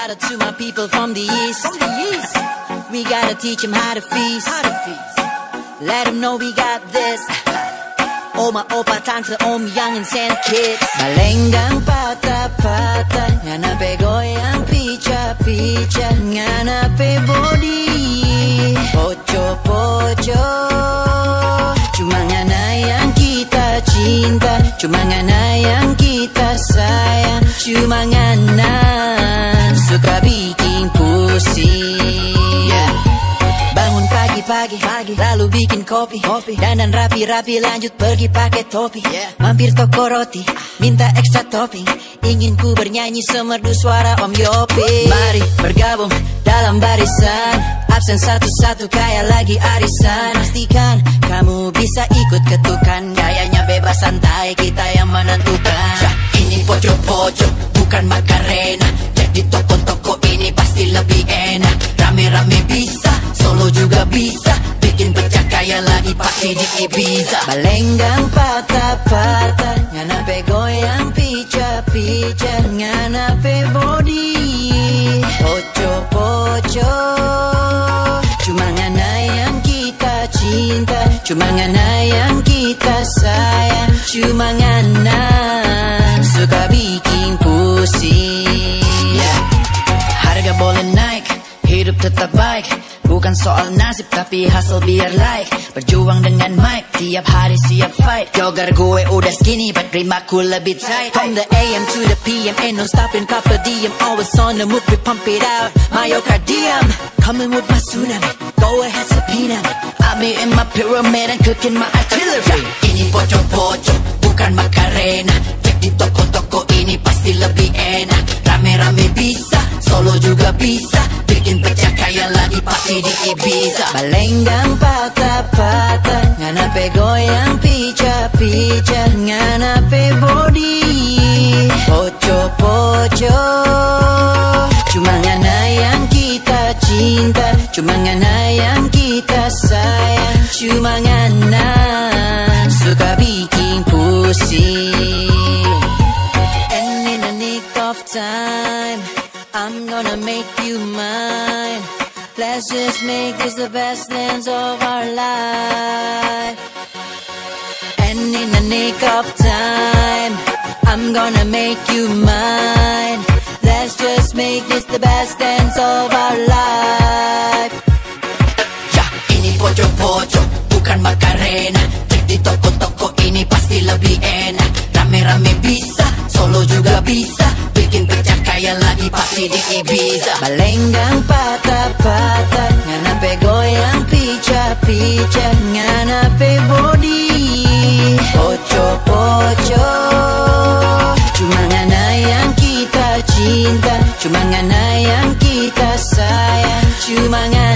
Shout out to my people from the east. We gotta teach them how to feast. Let them know we got this. Oma, opa, tante, om, young and Santa kids. Malenggang patah-patah, nganape goyang pica-pica, nganape body poco-poco. Cuma ngana yang kita cinta, cuma ngana yang kita sayang, cuma ngana suka bikin pusing. Bangun pagi-pagi, lalu bikin kopi, dandan rapi-rapi, lanjut pergi pakai topi. Mampir toko roti, minta ekstra topping, ingin ku bernyanyi semerdu suara Om Yopi. Mari bergabung dalam barisan, absen satu-satu kayak lagi arisan. Pastikan kamu bisa ikut ketukan, gayanya bebas santai, kita yang menentukan. Ini poco-poco, bukan Macarena, jadi toko-toko ini pasti lebih enak. Rame-rame bisa, solo juga bisa, bikin pecah kayak lagi party di Ibiza. Balenggang patah-patah, nganape goyang pica-pica, nganape body poco-poco. Cuma ngana yang kita cinta, cuma ngana yang kita sayang, cuma ngana suka bikin pusing. Harga boleh naik, hidup tetap baik, bukan soal nasib tapi hasil biar like. Berjuang dengan mic, tiap hari siap fight. Jogger gue udah skinny, but rimaku lebih tight. From the AM to the PM, ain't no stopping, couple DM. Always on the move, we pump it out, myocardium. Coming with my tsunami, go ahead subpoena me. I'm in my pyramid and cooking my artillery. Ini poco-poco, bukan Macarena, di toko-toko ini pasti lebih enak. Rame-rame bisa, solo juga bisa, bikin pecah kayak lagi party di Ibiza. Balenggang patah-patah, nganape goyang pica-pica, nganape body poco-poco. Cuma ngana yang kita cinta, cuma ngana yang kita sayang, cuma ngana suka bikin pusing. Time, I'm gonna make you mine. Let's just make this the best dance of our life. And in the nick of time, I'm gonna make you mine. Let's just make this the best dance of our life. Ini poco-poco, bukan Macarena, di toko-toko ini pasti lebih enak. Rame-rame bisa, solo juga bisa, bikin pecah kayak lagi party di Ibiza. Balenggang patah-patah, nganape goyang pica-pica, nganape body poco-poco. Cuma ngana yang kita cinta, cuma ngana yang kita sayang, cuma ngana